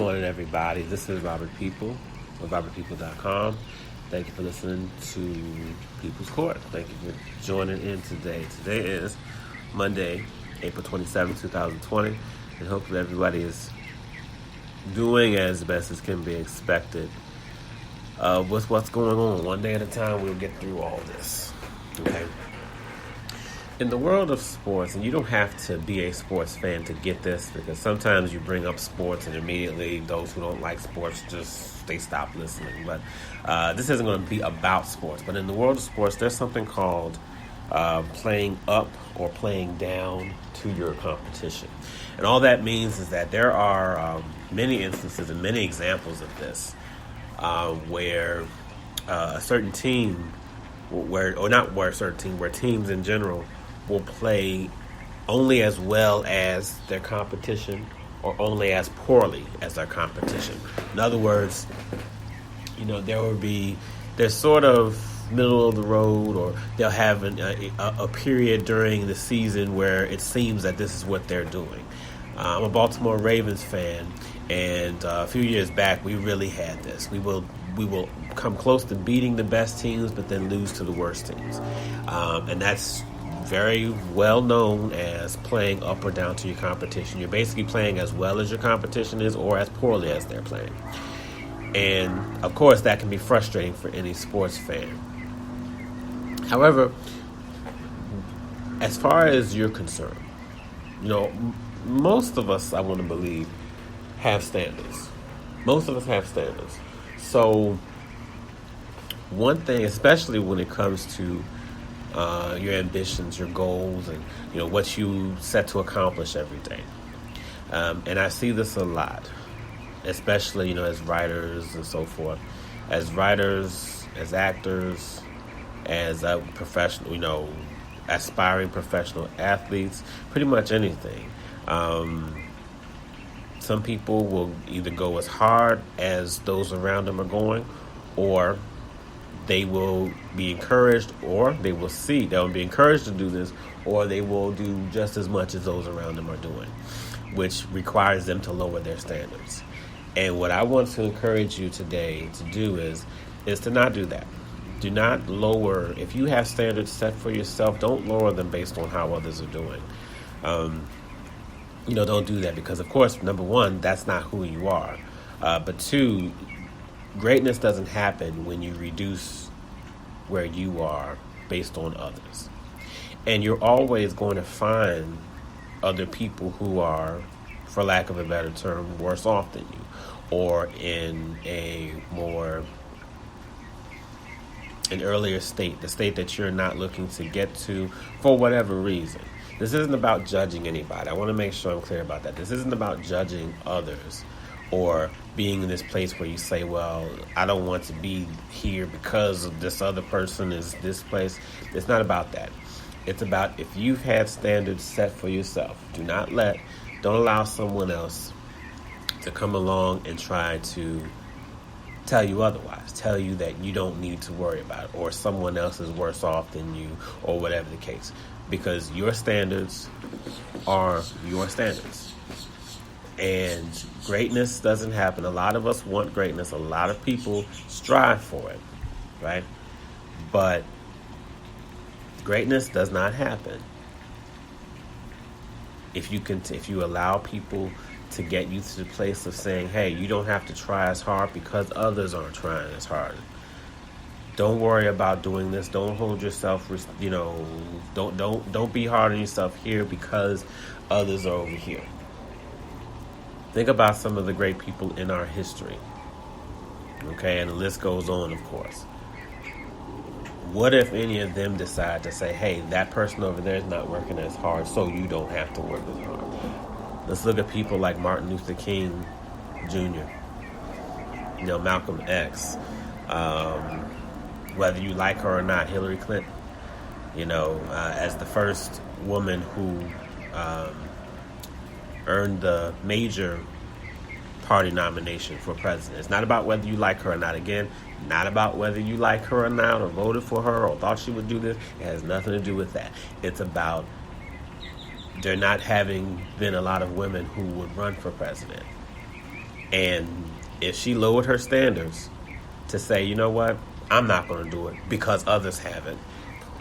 morning, everybody. This is Robert People with RobertPeople.com. Thank you for listening to People's Court. Thank you for joining in today. Today is Monday, April 27, 2020, and hopefully everybody is doing as best as can be expected with what's going on. One day at a time, we'll get through all this. Okay. In the world of sports, and you don't have to be a sports fan to get this, because sometimes you bring up sports and immediately those who don't like sports they stop listening. But this isn't going to be about sports. But in the world of sports, there's something called playing up or playing down to your competition. And all that means is that there are many instances and many examples of this where a certain team, where teams in general will play only as well as their competition or only as poorly as their competition. In other words, they're sort of middle of the road, or they'll have a period during the season where it seems that this is what they're doing. I'm a Baltimore Ravens fan, and a few years back we really had this. We will come close to beating the best teams, but then lose to the worst teams. And that's very well known as playing up or down to your competition. You're basically playing as well as your competition is or as poorly as they're playing. And, of course, that can be frustrating for any sports fan. However, as far as you're concerned, most of us, I want to believe, have standards. Most of us have standards. So one thing, especially when it comes to your ambitions, your goals, and what you set to accomplish every day. And I see this a lot, especially as writers and so forth. As writers, as actors, as professional, aspiring professional athletes, pretty much anything. Some people will either go as hard as those around them are going, or they will be encouraged, or they'll be encouraged to do this, or they will do just as much as those around them are doing, which requires them to lower their standards. And what I want to encourage you today to do is to not do that. Do not lower. If you have standards set for yourself, don't lower them based on how others are doing. Don't do that, because, of course, number one, that's not who you are. But two, greatness doesn't happen when you reduce where you are based on others. And you're always going to find other people who are, for lack of a better term, worse off than you, or in an earlier state, the state that you're not looking to get to for whatever reason. This isn't about judging anybody. I want to make sure I'm clear about that. This isn't about judging others or being in this place where you say, well, I don't want to be here because of this other person is this place. It's not about that. It's about, if you've had standards set for yourself, don't allow someone else to come along and try to tell you otherwise, tell you that you don't need to worry about it, or someone else is worse off than you, or whatever the case. Because your standards are your standards. And greatness doesn't happen. A lot of us want greatness. A lot of people strive for it, right? But greatness does not happen if you allow people to get you to the place of saying, hey, you don't have to try as hard because others aren't trying as hard. Don't worry about doing this. Don't hold yourself, don't be hard on yourself here because others are over here. Think about some of the great people in our history. Okay, and the list goes on, of course. What if any of them decide to say, hey, that person over there is not working as hard, so you don't have to work as hard? Let's look at people like Martin Luther King Jr., Malcolm X, whether you like her or not, Hillary Clinton, as the first woman who earned the major party nomination for president. It's not about whether you like her or not. Again, not about whether you like her or not, or voted for her, or thought she would do this. It has nothing to do with that. It's about there not having been a lot of women who would run for president. And if she lowered her standards to say, you know what, I'm not going to do it because others haven't,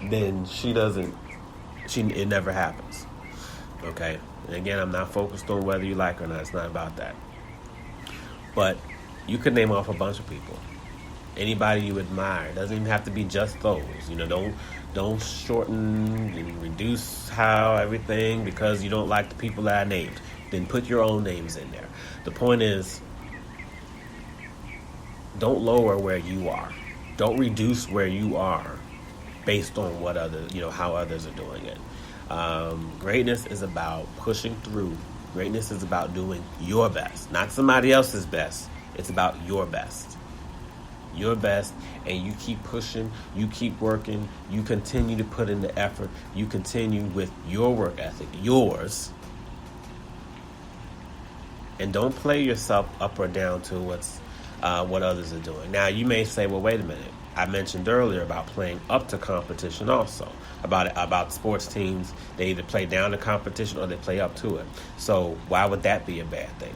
then it never happens. Okay? And again, I'm not focused on whether you like or not. It's not about that. But you could name off a bunch of people. Anybody you admire. It doesn't even have to be just those. Don't shorten and reduce how everything because you don't like the people that I named. Then put your own names in there. The point is, don't lower where you are. Don't reduce where you are based on how others are doing it. Greatness is about pushing through. Greatness is about doing your best, not somebody else's best. It's about your best. Your best, and you keep pushing, you keep working, you continue to put in the effort, you continue with your work ethic, yours, and don't play yourself up or down to what others are doing. Now, you may say, well, wait a minute. I mentioned earlier about playing up to competition also. About sports teams, they either play down to competition or they play up to it. So why would that be a bad thing?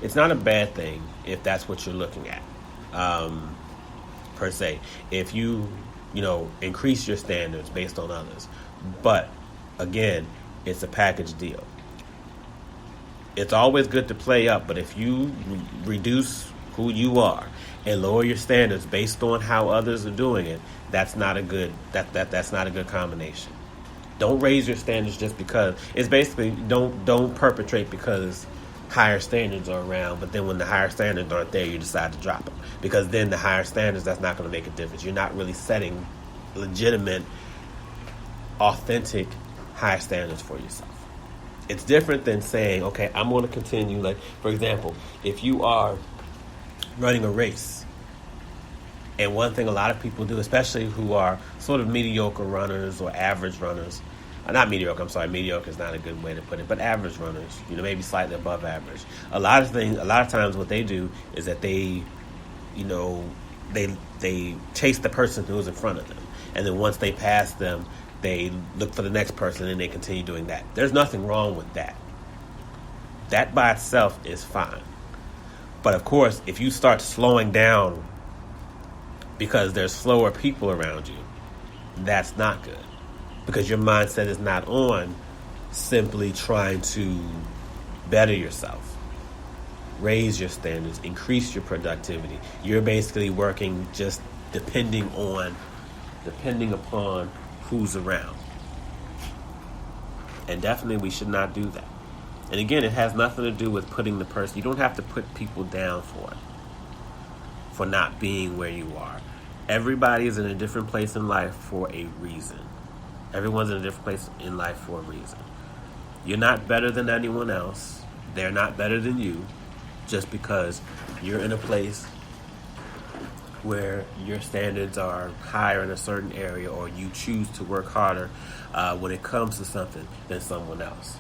It's not a bad thing if that's what you're looking at, per se. If you increase your standards based on others. But, again, it's a package deal. It's always good to play up, but if you reduce who you are and lower your standards based on how others are doing it, that's not a good that's not a good combination. Don't raise your standards just because it's basically don't perpetrate because higher standards are around, but then when the higher standards aren't there, you decide to drop them. Because then the higher standards, that's not going to make a difference. You're not really setting legitimate, authentic, high standards for yourself. It's different than saying, okay, I'm going to continue. Like, for example, if you are running a race, and one thing a lot of people do, especially who are sort of mediocre runners or average runners, not mediocre, I'm sorry, mediocre is not a good way to put it, but average runners, maybe slightly above average. A lot of times what they do is that they chase the person who's in front of them. And then once they pass them, they look for the next person and they continue doing that. There's nothing wrong with that. That by itself is fine. But of course, if you start slowing down because there's slower people around you, that's not good. Because your mindset is not on simply trying to better yourself, raise your standards, increase your productivity. You're basically working just depending upon who's around. And definitely we should not do that. And again, it has nothing to do with putting the person. You don't have to put people down for not being where you are. Everybody is in a different place in life for a reason. Everyone's in a different place in life for a reason. You're not better than anyone else. They're not better than you just because you're in a place where your standards are higher in a certain area or you choose to work harder when it comes to something than someone else.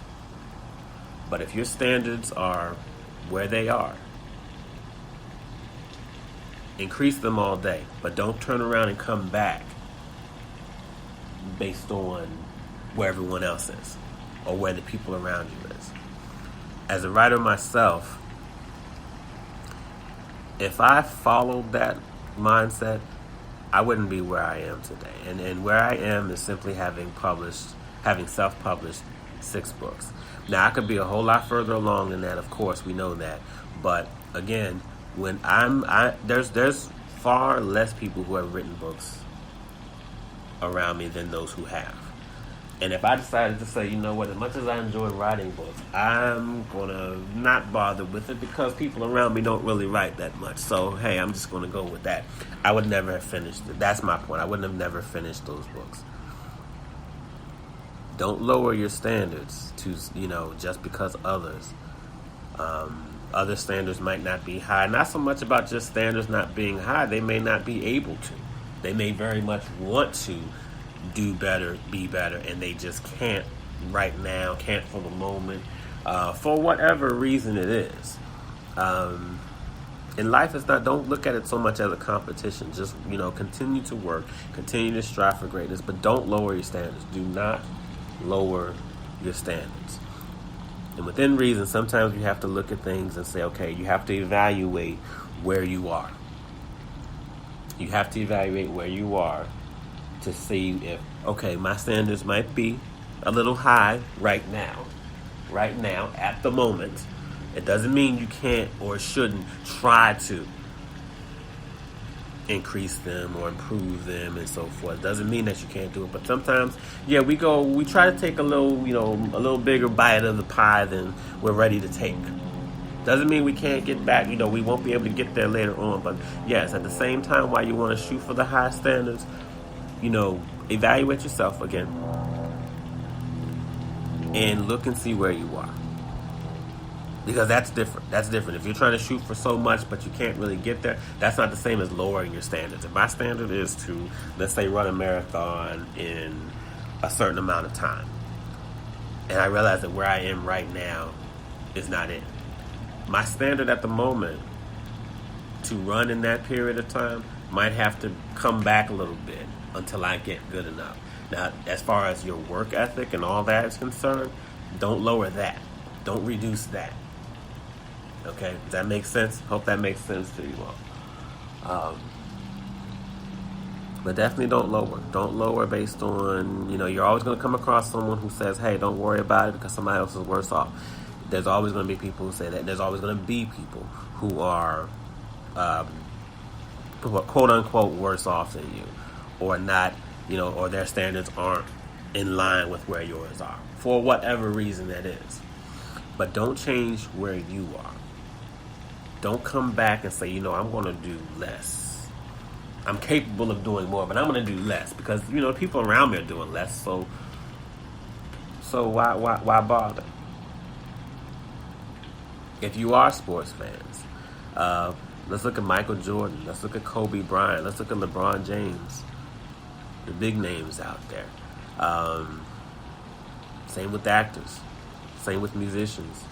But if your standards are where they are, increase them all day, but don't turn around and come back based on where everyone else is or where the people around you is. As a writer myself, if I followed that mindset, I wouldn't be where I am today. And where I am is simply having self-published 6 books. Now, I could be a whole lot further along than that, of course, we know that. But again, when there's far less people who have written books around me than those who have. And if I decided to say, you know what, as much as I enjoy writing books, I'm going to not bother with it because people around me don't really write that much. So, hey, I'm just going to go with that. I would never have finished it. That's my point. I wouldn't have never finished those books. Don't lower your standards to, just because other standards might not be high. Not so much about just standards not being high. They may not be able to. They may very much want to do better, be better, and they just can't right now, can't for the moment, for whatever reason it is. In life, don't look at it so much as a competition. Just, continue to work, continue to strive for greatness, but don't lower your standards. Do not lower your standards. And within reason, sometimes you have to look at things and say, okay, you have to evaluate where you are. You have to evaluate where you are to see if, okay, my standards might be a little high right now, at the moment. It doesn't mean you can't or shouldn't try to increase them or improve them and so forth. It doesn't mean that you can't do it. But sometimes, we try to take a little bigger bite of the pie than we're ready to take. Doesn't mean we can't get back, we won't be able to get there later on. But yes, at the same time, while you want to shoot for the high standards, evaluate yourself again and look and see where you are. Because that's different. If you're trying to shoot for so much but you can't really get there, that's not the same as lowering your standards. If my standard is to, let's say, run a marathon in a certain amount of time, and I realize that where I am right now is not it. My standard at the moment to run in that period of time might have to come back a little bit until I get good enough. Now, as far as your work ethic and all that is concerned, don't lower that. Don't reduce that. Okay? Does that make sense? Hope that makes sense to you all. But definitely don't lower. Don't lower based on, you're always going to come across someone who says, hey, don't worry about it because somebody else is worse off. There's always going to be people who say that. There's always going to be people who are quote unquote worse off than you, or not, or their standards aren't in line with where yours are, for whatever reason that is. But don't change where you are. Don't come back and say, I'm going to do less. I'm capable of doing more, but I'm going to do less because, people around me are doing less. So why bother? If you are sports fans, let's look at Michael Jordan. Let's look at Kobe Bryant. Let's look at LeBron James. The big names out there. Same with actors. Same with musicians.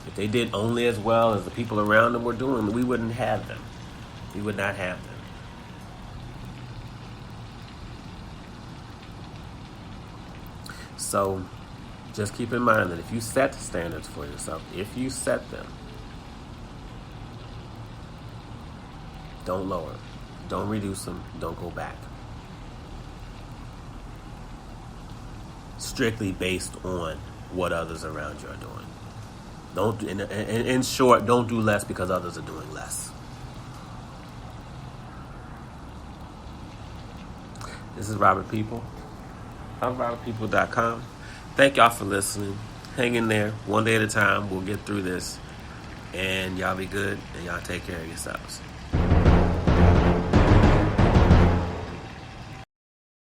If they did only as well as the people around them were doing, we wouldn't have them. We would not have them. So just keep in mind that if you set standards for yourself, if you set them, don't lower them, don't reduce them, don't go back. Strictly based on what others around you are doing. Don't, in short, don't do less because others are doing less. This is Robert People. I'm RobertPeople.com. Thank y'all for listening. Hang in there. One day at a time. We'll get through this. And y'all be good. And y'all take care of yourselves.